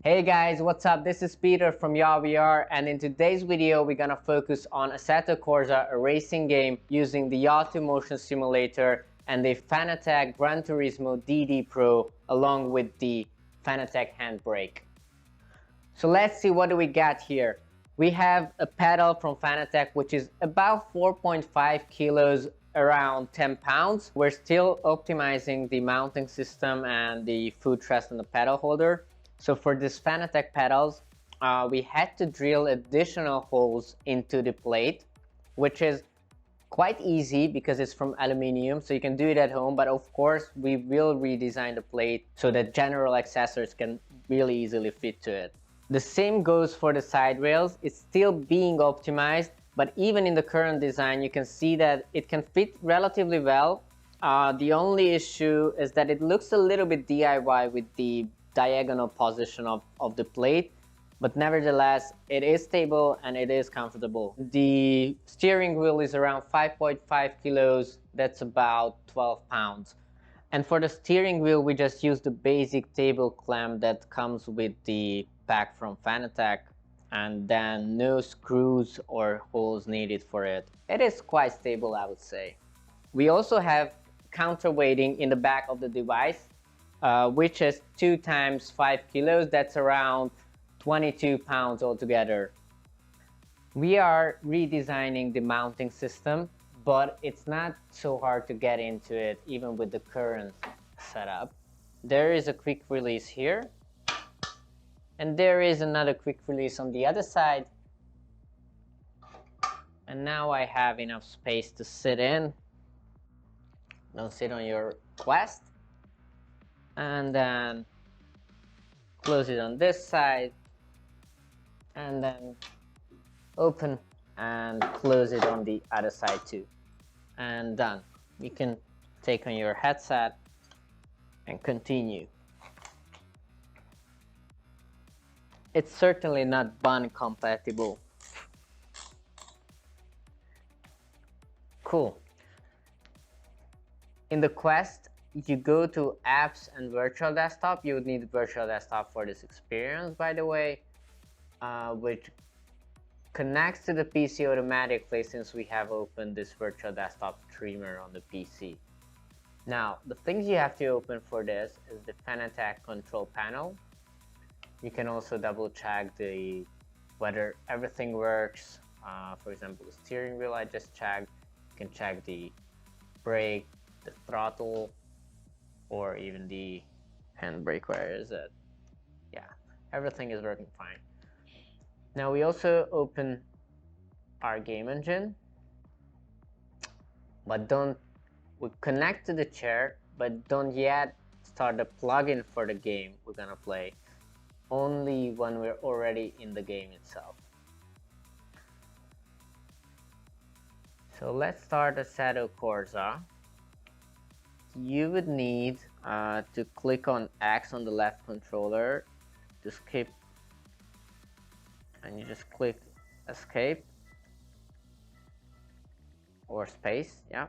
Hey guys, what's up? This is Peter from Yaw2, and in today's video we're gonna focus on Assetto Corsa, a racing game using the Yaw2 motion simulator and the Fanatec Gran Turismo DD Pro along with the Fanatec handbrake. So let's see what do we got here. We have a pedal from Fanatec which is about 4.5 kilos, around 10 pounds. We're still optimizing the mounting system and the foot rest on the pedal holder. So for this Fanatec pedals, we had to drill additional holes into the plate, which is quite easy because it's from aluminium, so you can do it at home. But of course, we will redesign the plate so that general accessories can really easily fit to it. The same goes for the side rails. It's still being optimized, but even in the current design, you can see that it can fit relatively well. The only issue is that it looks a little bit DIY with the diagonal position of the plate, but nevertheless it is stable and it is comfortable. The steering wheel is around 5.5 kilos, that's about 12 pounds. And for the steering wheel we just use the basic table clamp that comes with the pack from Fanatec, and then no screws or holes needed for it. It is quite stable, I would say. We also have counterweighting in the back of the device, which is 2 times 5 kilos, that's around 22 pounds altogether. We are redesigning the mounting system, but it's not so hard to get into it even with the current setup. There is a quick release here, and there is another quick release on the other side. And now I have enough space to sit in. Don't sit on your Quest. And then close it on this side, and then open and close it on the other side too, and done. You can take on your headset and continue. It's certainly not bun compatible. Cool. In the Quest, you go to apps and virtual desktop. You would need virtual desktop for this experience, by the way, which connects to the PC automatically since we have opened this virtual desktop streamer on the PC. Now, the things you have to open for this is the Fanatec control panel. You can also double check whether everything works. For example, the steering wheel I just checked. You can check the brake, the throttle, or even the handbrake. Where is it? Yeah, everything is working fine. Now we also open our game engine, but we connect to the chair, but don't yet start the plugin for the game we're gonna play, only when we're already in the game itself. So let's start Assetto Corsa. You would need to click on X on the left controller to skip, and you just click escape or space. Yeah,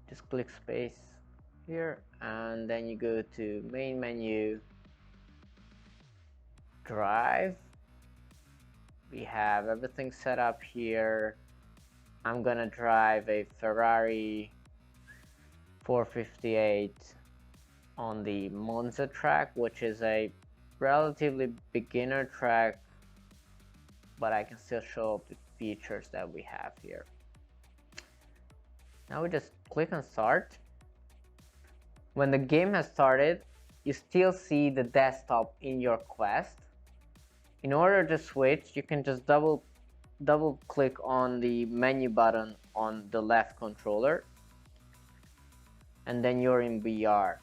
just click space here, and then you go to main menu, drive. We have everything set up here. I'm gonna drive a Ferrari 458 on the Monza track, which is a relatively beginner track, but I can still show up the features that we have here. Now we just click on start. When the game has started, you still see the desktop in your Quest. In order to switch, you can just double click on the menu button on the left controller, and then you're in VR.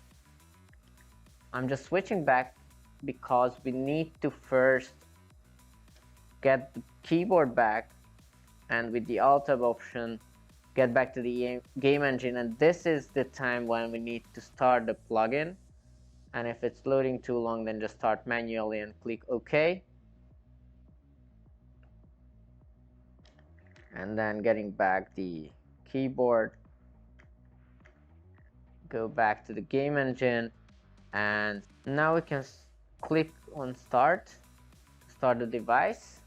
I'm just switching back because we need to first get the keyboard back, and with the Alt Tab option get back to the game engine, and this is the time when we need to start the plugin. And if it's loading too long, then just start manually and click OK. And then getting back the keyboard, go back to the game engine, and now we can click on start the device.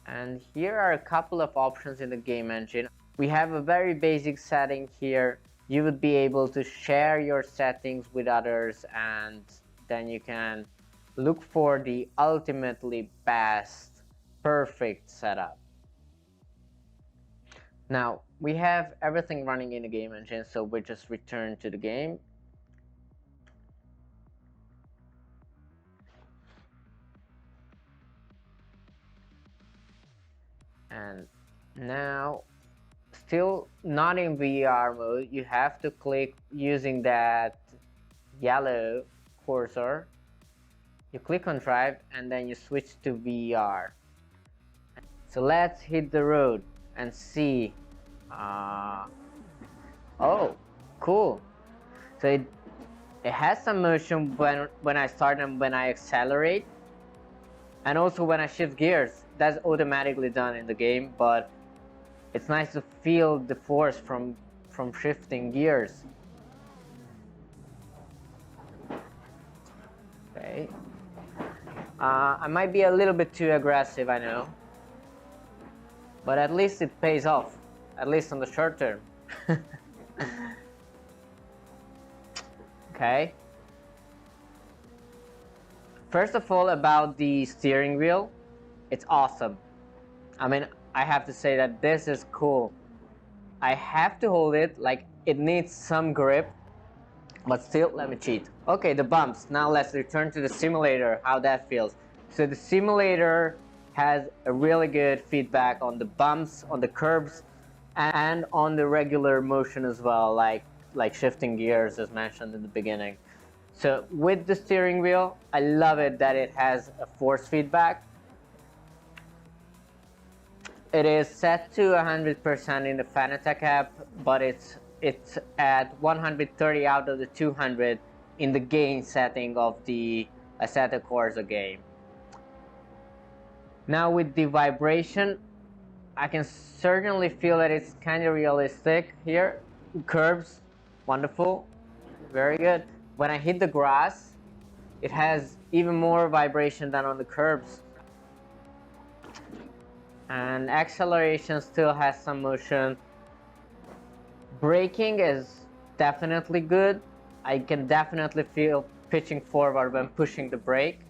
And here are a couple of options in the game engine. We have a very basic setting here. You would be able to share your settings with others, and then you can look for the ultimately best, perfect setup. Now, we have everything running in the game engine, so we just return to the game. And now, still not in VR mode, you have to click using that yellow cursor. You click on drive and then you switch to VR. So let's hit the road and see. Oh, cool. So it has some motion when I start and when I accelerate, and also when I shift gears. That's automatically done in the game, but it's nice to feel the force from shifting gears. Okay. I might be a little bit too aggressive, I know, but at least it pays off, at least on the short term. Okay. First of all, about the steering wheel, it's awesome. I mean, I have to say that this is cool. I have to hold it, like it needs some grip, but still, let me cheat. Okay, the bumps. Now let's return to the simulator, how that feels. So the simulator has a really good feedback on the bumps, on the curbs, and on the regular motion as well, like shifting gears as mentioned in the beginning. So with the steering wheel, I love it that it has a force feedback. It is set to 100% in the Fanatec app, but it's at 130 out of the 200 in the gain setting of the Assetto Corsa game. Now with the vibration, I can certainly feel that it's kind of realistic here. Curves, wonderful, very good. When I hit the grass, it has even more vibration than on the curbs. And acceleration still has some motion. Braking is definitely good. I can definitely feel pitching forward when pushing the brake.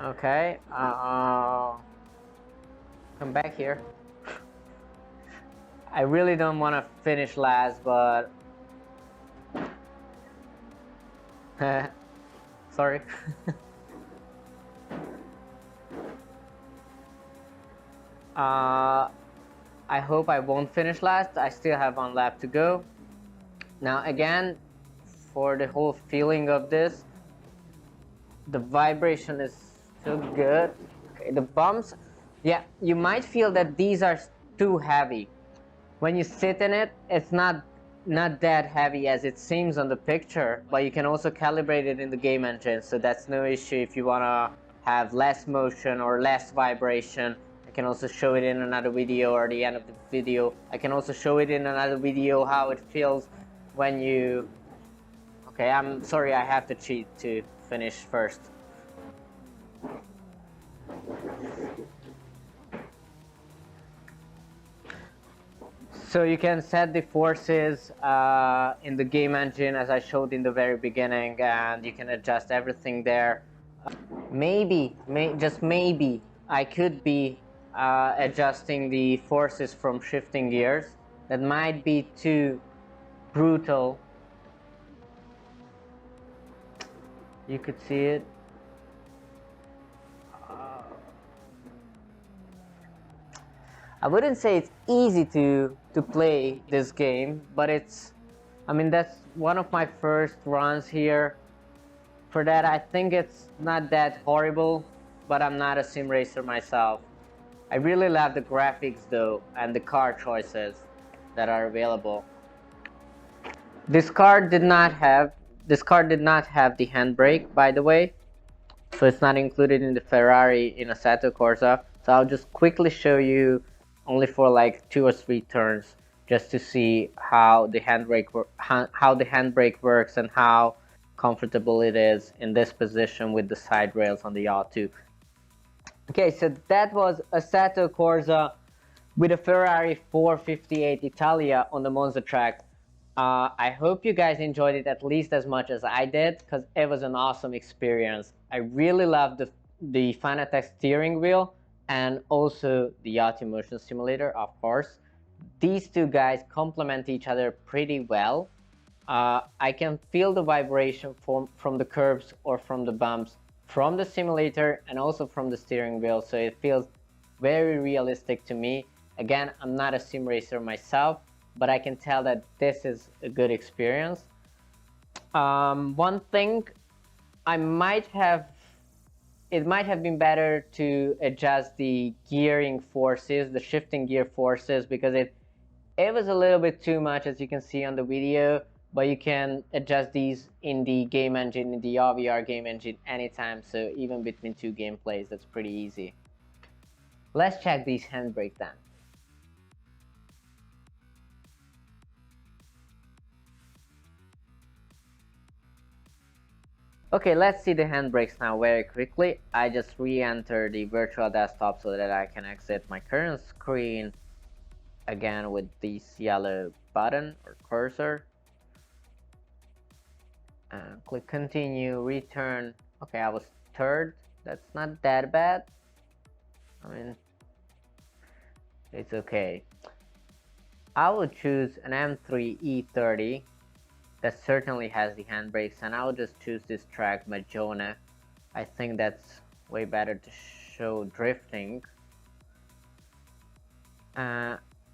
Okay, come back here. I really don't want to finish last, but sorry. I hope I won't finish last. I still have one lap to go. Now again, for the whole feeling of this, the vibration is so good. Okay, the bumps, yeah, you might feel that these are too heavy. When you sit in it, it's not that heavy as it seems on the picture, but you can also calibrate it in the game engine, so that's no issue if you want to have less motion or less vibration. I can also show it in another video, or the end of the video. I can also show it in another video how it feels when you... Okay, I'm sorry, I have to cheat to finish first. So you can set the forces in the game engine as I showed in the very beginning, and you can adjust everything there. Just maybe, I could be adjusting the forces from shifting gears. That might be too brutal. You could see it. I wouldn't say it's easy to play this game, but it's, I mean, that's one of my first runs here. For that, I think it's not that horrible, but I'm not a sim racer myself. I really love the graphics though, and the car choices that are available. This car did not have the handbrake, by the way, so it's not included in the Ferrari in Assetto Corsa. So I'll just quickly show you, only for like 2 or 3 turns. just to see how the handbrake works and how comfortable it is in this position with the side rails on the Yaw2. Okay, so that was Assetto Corsa with a Ferrari 458 Italia on the Monza track. I hope you guys enjoyed it at least as much as I did, because it was an awesome experience. I really loved the Fanatec steering wheel and also the Yaw2 motion simulator, of course. These two guys complement each other pretty well. I can feel the vibration from the curves or from the bumps from the simulator and also from the steering wheel, so it feels very realistic to me. Again, I'm not a sim racer myself, but I can tell that this is a good experience. One thing it might have been better to adjust the gearing forces, the shifting gear forces, because it was a little bit too much, as you can see on the video, but you can adjust these in the game engine, in the Yaw2 game engine anytime, so even between two gameplays, that's pretty easy. Let's check these handbrakes then. Okay, let's see the handbrakes now very quickly. I just re-enter the virtual desktop so that I can exit my current screen again with this yellow button or cursor. And click continue, return. Okay, I was third. That's not that bad. I mean, it's okay. I will choose an M3 E30 that certainly has the handbrakes, and I'll just choose this track, Maggione. I think that's way better to show drifting.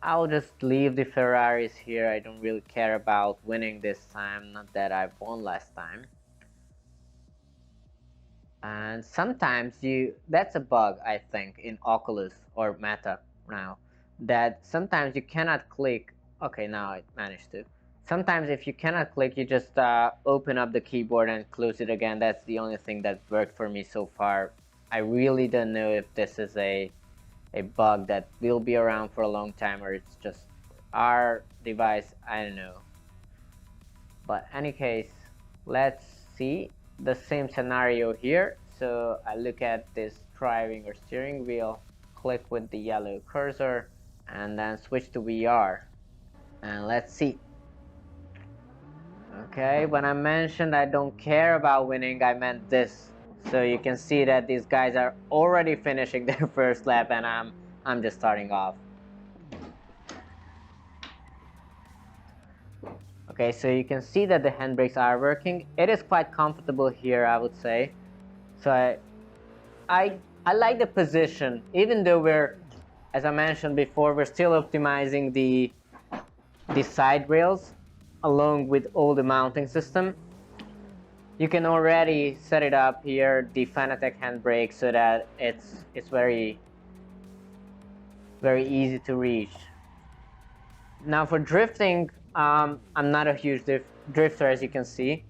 I'll just leave the Ferraris here. I don't really care about winning this time, not that I won last time. And sometimes that's a bug, I think, in Oculus or Meta now, that sometimes you cannot click. Okay, now I managed to. Sometimes if you cannot click, you just open up the keyboard and close it again. That's the only thing that worked for me so far. I really don't know if this is a bug that will be around for a long time, or it's just our device. I don't know. But any case, let's see the same scenario here. So I look at this driving or steering wheel, click with the yellow cursor, and then switch to VR. And let's see. Okay, when I mentioned I don't care about winning, I meant this. So you can see that these guys are already finishing their first lap, and I'm just starting off. Okay, so you can see that the handbrakes are working. It is quite comfortable here, I would say. So I like the position, even though we're, as I mentioned before, we're still optimizing the side rails along with all the mounting system. You can already set it up here, the Fanatec handbrake, so that it's very easy to reach. Now for drifting, I'm not a huge drifter, as you can see.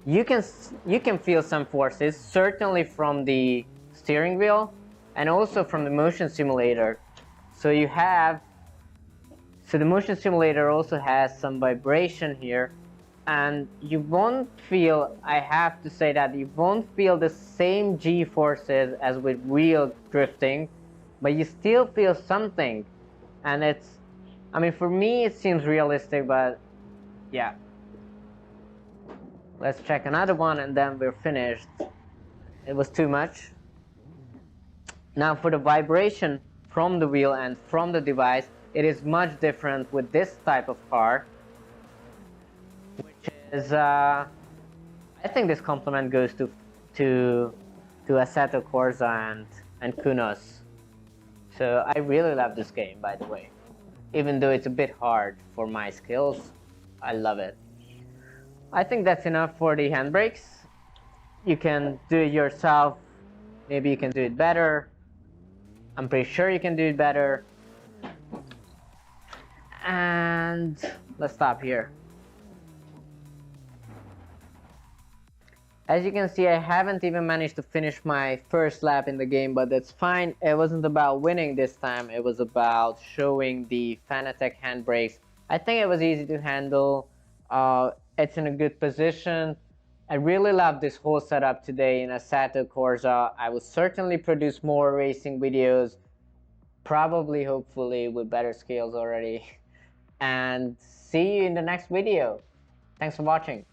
You can feel some forces, certainly from the steering wheel and also from the motion simulator. So the motion simulator also has some vibration here, and you won't feel, I have to say that you won't feel the same G forces as with real drifting, but you still feel something. And I mean, for me it seems realistic, but yeah. Let's check another one and then we're finished. It was too much. Now for the vibration from the wheel and from the device, it is much different with this type of car, which is, I think this compliment goes to Assetto Corsa and Kunos. So I really love this game, by the way. Even though it's a bit hard for my skills, I love it. I think that's enough for the handbrakes. You can do it yourself. Maybe you can do it better. I'm pretty sure you can do it better. And let's stop here. As you can see, I haven't even managed to finish my first lap in the game, but that's fine. It wasn't about winning this time, it was about showing the Fanatec handbrakes. I think it was easy to handle. It's in a good position. I really love this whole setup today in Assetto Corsa. I will certainly produce more racing videos, probably, hopefully, with better scales already. And see you in the next video. Thanks for watching.